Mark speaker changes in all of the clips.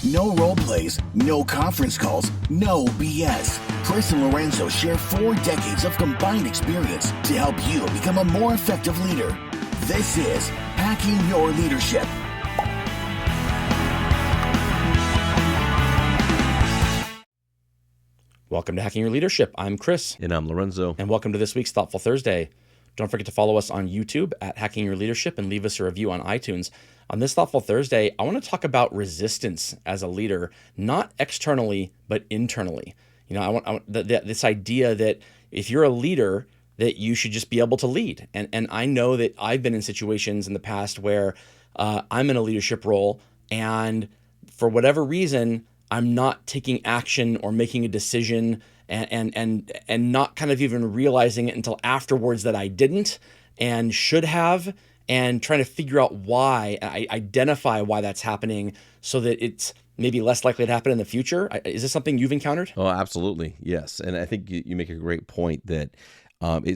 Speaker 1: No role plays, no conference calls, no BS. Chris and Lorenzo share 4 decades of combined experience to help you become a more effective leader. This is Hacking Your Leadership.
Speaker 2: Welcome to Hacking Your Leadership. I'm Chris.
Speaker 3: And I'm Lorenzo.
Speaker 2: And welcome to this week's Thoughtful Thursday. Don't forget to follow us on YouTube at Hacking Your Leadership and leave us a review on iTunes. On this Thoughtful Thursday, I want to talk about resistance as a leader, not externally, but internally. You know, I want this idea that if you're a leader, that you should just be able to lead. And I know that I've been in situations in the past where I'm in a leadership role, and for whatever reason, I'm not taking action or making a decision and not kind of even realizing it until afterwards that I didn't and should have, and trying to figure out why, identify why that's happening so that it's maybe less likely to happen in the future. Is this something you've encountered?
Speaker 3: Oh, absolutely. Yes. And I think you make a great point that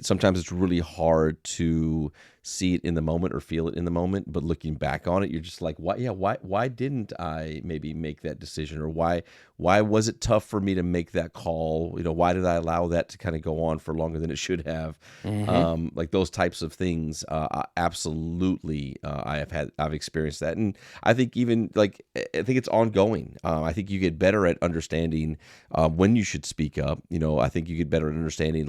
Speaker 3: sometimes it's really hard to see it in the moment or feel it in the moment, but looking back on it, you're just like, why didn't I maybe make that decision, or why was it tough for me to make that call? You know, why did I allow that to kind of go on for longer than it should have? Like those types of things. Absolutely, I've experienced that, and I think even I think it's ongoing. I think you get better at understanding when you should speak up. You know, I think you get better at understanding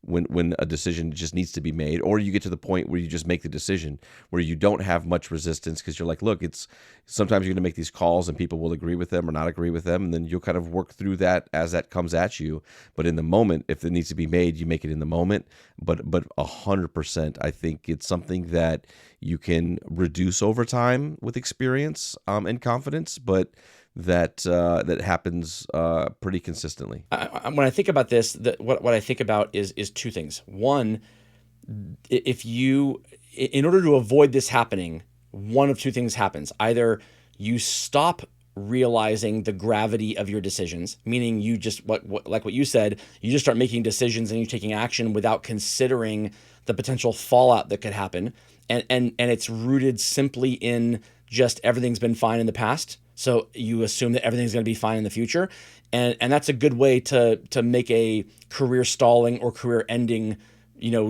Speaker 3: when a decision just needs to be made, or you get to the point where you just make the decision where you don't have much resistance because you're like, look, it's sometimes you're going to make these calls and people will agree with them or not agree with them, and then you'll kind of work through that as that comes at you. But in the moment, if it needs to be made, you make it in the moment. But 100%, I think it's something that you can reduce over time with experience and confidence, but that happens pretty consistently.
Speaker 2: When I think about this, what I think about is 2 things. One, in order to avoid this happening, one of 2 things happens. Either you stop realizing the gravity of your decisions, meaning you just, like what you said, you just start making decisions and you're taking action without considering the potential fallout that could happen. And it's rooted simply in just everything's been fine in the past. So you assume that everything's going to be fine in the future. And that's a good way to make a career stalling or career ending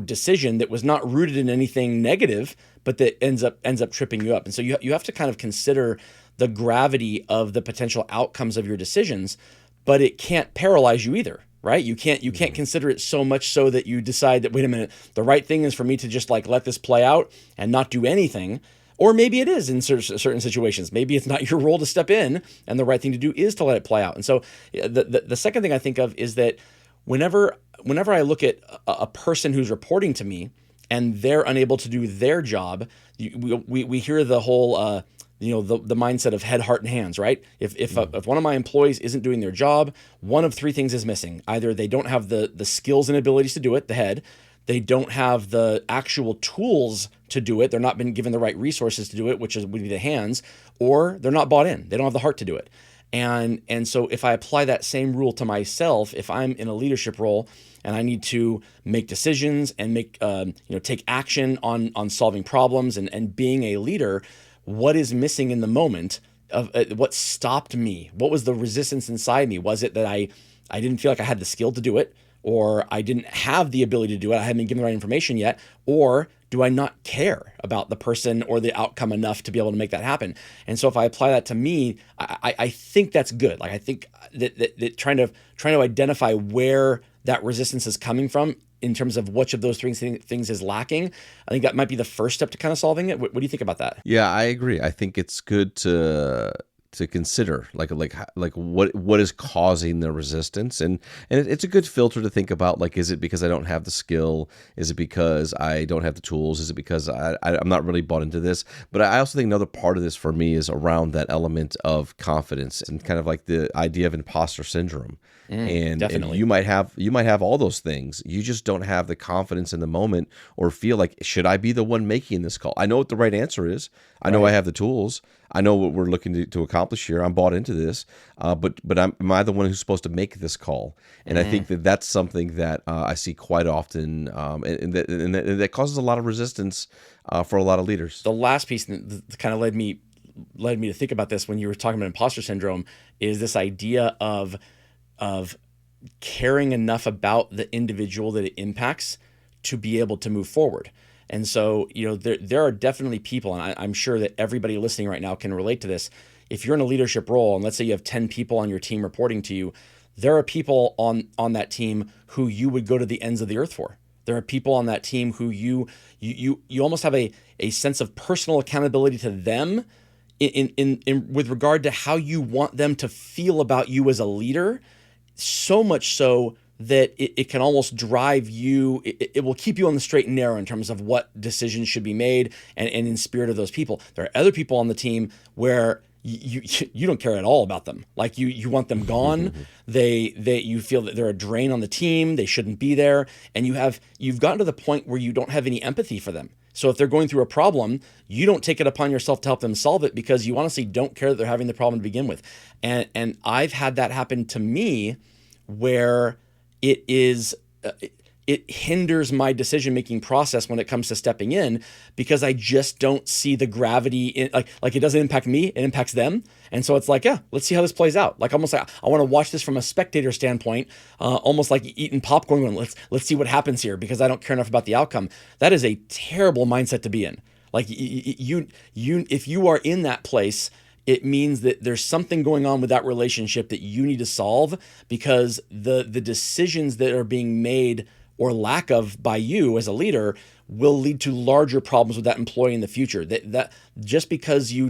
Speaker 2: decision that was not rooted in anything negative, but that ends up tripping you up. And so you have to kind of consider the gravity of the potential outcomes of your decisions, but it can't paralyze you either, right? You can't consider it so much so that you decide that, wait a minute, the right thing is for me to just let this play out and not do anything. Or maybe it is in certain situations. Maybe it's not your role to step in, and the right thing to do is to let it play out. And so the second thing I think of is that whenever I look at a person who's reporting to me and they're unable to do their job, we hear the whole the mindset of head, heart, and hands, right? If one of my employees isn't doing their job, one of 3 things is missing. Either they don't have the skills and abilities to do it, the head. They don't have the actual tools to do it. They're not been given the right resources to do it, would be the hands, or they're not bought in. They don't have the heart to do it. And so if I apply that same rule to myself, if I'm in a leadership role and I need to make decisions and take action on solving problems and being a leader, what is missing in the moment of what stopped me? What was the resistance inside me? Was it that I didn't feel like I had the skill to do it, or I didn't have the ability to do it, I hadn't been given the right information yet, or do I not care about the person or the outcome enough to be able to make that happen? And so if I apply that to me, I think that's good. I think that trying to identify where that resistance is coming from in terms of which of those 3 things is lacking, I think that might be the first step to kind of solving it. What do you think about that?
Speaker 3: Yeah, I agree. I think it's good to consider what is causing the resistance, and it's a good filter to think about, is it because I don't have the skill? Is it because I don't have the tools? Is it because I'm not really bought into this? But I also think another part of this for me is around that element of confidence and kind of like the idea of imposter syndrome. And you might have all those things. You just don't have the confidence in the moment, or feel like, should I be the one making this call? I know what the right answer is. I know I have the tools. I know what we're looking to accomplish here. I'm bought into this, but am I the one who's supposed to make this call? And I think that's something that I see quite often, and that causes a lot of resistance for a lot of leaders.
Speaker 2: The last piece that kind of led me led me to think about this when you were talking about imposter syndrome is this idea of caring enough about the individual that it impacts to be able to move forward. And so, there are definitely people, and I'm sure that everybody listening right now can relate to this. If you're in a leadership role, and let's say you have 10 people on your team reporting to you, there are people on that team who you would go to the ends of the earth for. There are people on that team who you almost have a sense of personal accountability to them in with regard to how you want them to feel about you as a leader, so much so that it can almost drive you, it will keep you on the straight and narrow in terms of what decisions should be made and in spirit of those people. There are other people on the team where you don't care at all about them. Like you want them gone. You feel that they're a drain on the team. They shouldn't be there. And you've gotten to the point where you don't have any empathy for them. So if they're going through a problem, you don't take it upon yourself to help them solve it because you honestly don't care that they're having the problem to begin with. And I've had that happen to me where it hinders my decision-making process when it comes to stepping in because I just don't see the gravity in like it doesn't impact me, it impacts them. And so it's like, yeah, let's see how this plays out. Like almost like I want to watch this from a spectator standpoint, almost like eating popcorn going, let's see what happens here because I don't care enough about the outcome. That is a terrible mindset to be in. Like if you are in that place, it means that there's something going on with that relationship that you need to solve because the decisions that are being made or lack of by you as a leader will lead to larger problems with that employee in the future. That just because you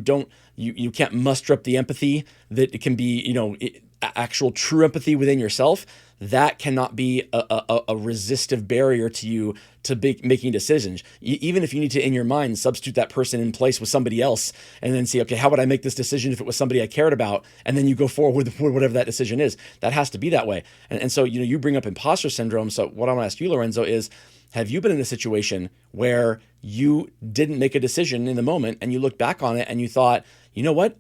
Speaker 2: can't muster up the empathy that it can be, actual true empathy within yourself, that cannot be a resistive barrier to you to making decisions. Even if you need to, in your mind, substitute that person in place with somebody else and then see, okay, how would I make this decision if it was somebody I cared about? And then you go forward with whatever that decision is. That has to be that way. And so, you bring up imposter syndrome. So what I want to ask you, Lorenzo, is have you been in a situation where you didn't make a decision in the moment and you look back on it and you thought, you know what?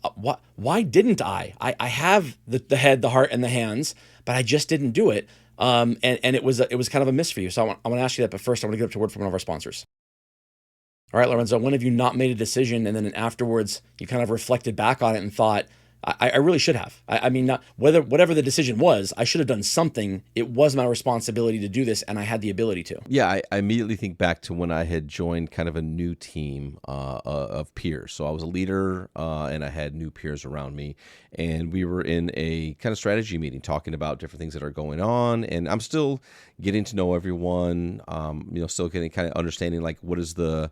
Speaker 2: Why didn't I? I have the head, the heart, and the hands, but I just didn't do it. And it was kind of a miss for you. So I want to ask you that, but first I want to get up to word from one of our sponsors. All right, Lorenzo, when have you not made a decision and then afterwards you kind of reflected back on it and thought, I really should have. I mean, not whatever the decision was, I should have done something. It was my responsibility to do this, and I had the ability to.
Speaker 3: Yeah, I immediately think back to when I had joined kind of a new team of peers. So I was a leader, and I had new peers around me, and we were in a kind of strategy meeting talking about different things that are going on, and I'm still getting to know everyone. Still getting kind of understanding like what is the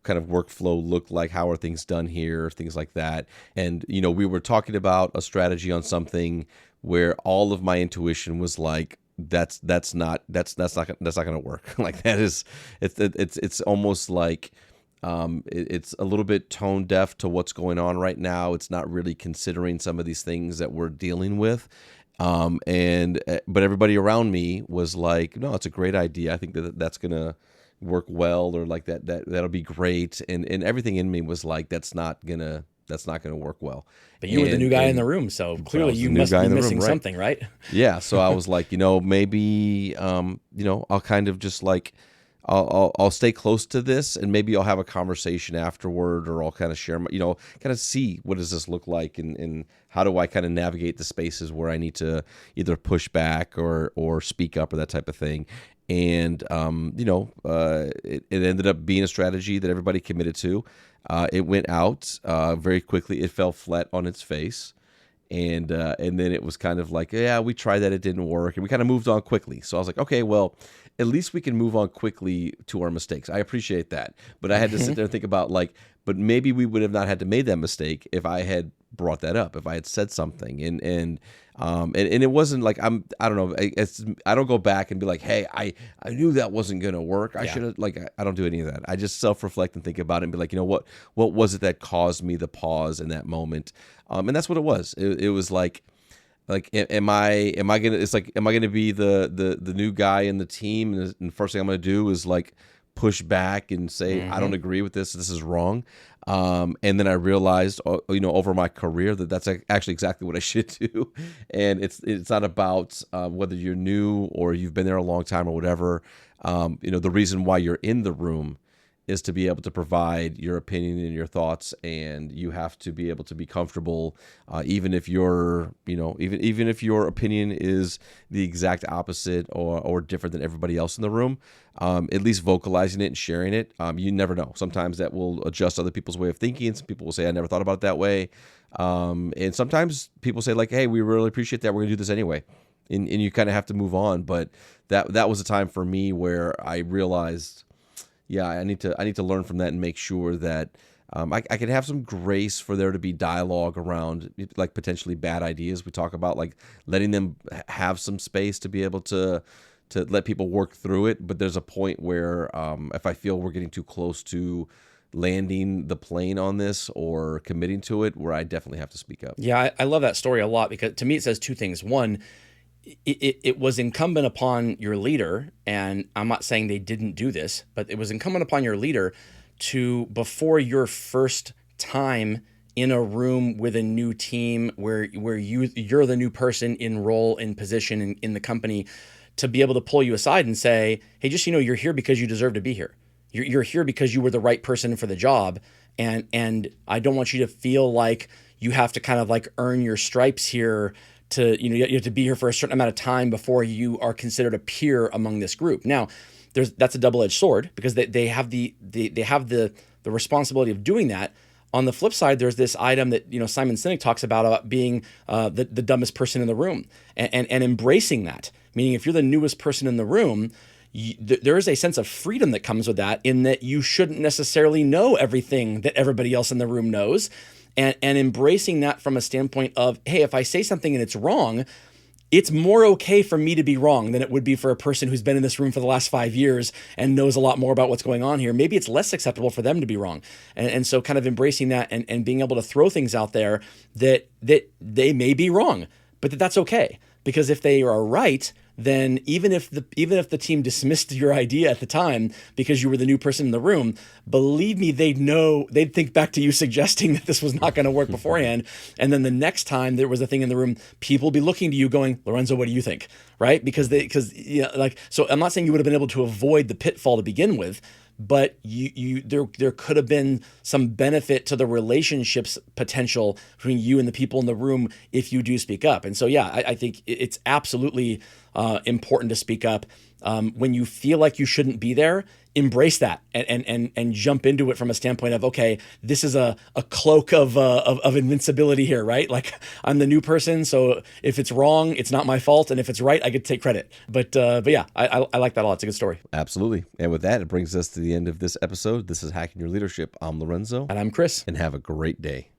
Speaker 3: kind of workflow look like, how are things done here, things like that. And we were talking about a strategy on something where all of my intuition was like, that's not going to work. Like that is, it's almost like it's a little bit tone deaf to what's going on right now. It's not really considering some of these things that we're dealing with. But everybody around me was like, no, it's a great idea. I think that's gonna work well, or like that'll be great, and everything in me was like that's not gonna work well.
Speaker 2: But you were the new guy in the room, so clearly you must be missing something, right?
Speaker 3: Yeah, so I was like, maybe I'll kind of just like I'll stay close to this, and maybe I'll have a conversation afterward, or I'll kind of share my, kind of see what does this look like, and how do I kind of navigate the spaces where I need to either push back or speak up or that type of thing. And, it ended up being a strategy that everybody committed to. It went out very quickly. It fell flat on its face. And then it was kind of like, yeah, we tried that. It didn't work. And we kind of moved on quickly. So I was like, okay, well, at least we can move on quickly to our mistakes. I appreciate that. But I had to sit there and think about but maybe we would have not had to make that mistake if I had brought that up, if I had said something. And it wasn't like I don't know. I don't go back and be like, hey, I knew that wasn't going to work. I should have, I don't do any of that. I just self-reflect and think about it and be like, what was it that caused me the pause in that moment? And that's what it was. It was like, am I gonna be the new guy in the team, and the first thing I'm gonna do is like push back and say, I don't agree with this is wrong. And then I realized, over my career that's actually exactly what I should do. And it's not about whether you're new or you've been there a long time or whatever. The reason why you're in the room is to be able to provide your opinion and your thoughts, and you have to be able to be comfortable, even if even if your opinion is the exact opposite or different than everybody else in the room. At least vocalizing it and sharing it. You never know. Sometimes that will adjust other people's way of thinking. Some people will say, "I never thought about it that way," and sometimes people say, like, "Hey, we really appreciate that. We're gonna do this anyway." And you kind of have to move on. But that was a time for me where I realized, yeah, I need to learn from that and make sure that I can have some grace for there to be dialogue around like potentially bad ideas. We talk about like letting them have some space to be able to let people work through it. But there's a point where if I feel we're getting too close to landing the plane on this or committing to it, where I definitely have to speak up.
Speaker 2: Yeah, I love that story a lot because to me it says two things. One, it was incumbent upon your leader, and I'm not saying they didn't do this, but it was incumbent upon your leader to, before your first time in a room with a new team where you're the new person in role, in position in the company, to be able to pull you aside and say, hey, just, you're here because you deserve to be here. You're here because you were the right person for the job. And I don't want you to feel like you have to kind of like earn your stripes here to, you have to be here for a certain amount of time before you are considered a peer among this group. Now, that's a double-edged sword because they have the responsibility of doing that. On the flip side, there's this item that Simon Sinek talks about being the dumbest person in the room and embracing that. Meaning, if you're the newest person in the room, there is a sense of freedom that comes with that, in that you shouldn't necessarily know everything that everybody else in the room knows. And embracing that from a standpoint of, hey, if I say something and it's wrong, it's more okay for me to be wrong than it would be for a person who's been in this room for the last 5 years and knows a lot more about what's going on here. Maybe it's less acceptable for them to be wrong. And so kind of embracing that and being able to throw things out there that they may be wrong, but that's okay. Because if they are right, then even if the team dismissed your idea at the time because you were the new person in the room, believe me, they'd think back to you suggesting that this was not going to work beforehand. And then the next time there was a thing in the room, people will be looking to you going, Lorenzo, what do you think? Right? So I'm not saying you would have been able to avoid the pitfall to begin with, but there could have been some benefit to the relationships potential between you and the people in the room if you do speak up. And so, yeah, I think it's absolutely important to speak up. When you feel like you shouldn't be there, embrace that and jump into it from a standpoint of, okay, this is a cloak of invincibility here, right? Like, I'm the new person, so if it's wrong, it's not my fault, and if it's right, I get to take credit. But yeah, I like that a lot. It's a good story.
Speaker 3: Absolutely. And with that, it brings us to the end of this episode. This is Hacking Your Leadership. I'm Lorenzo.
Speaker 2: And I'm Chris.
Speaker 3: And have a great day.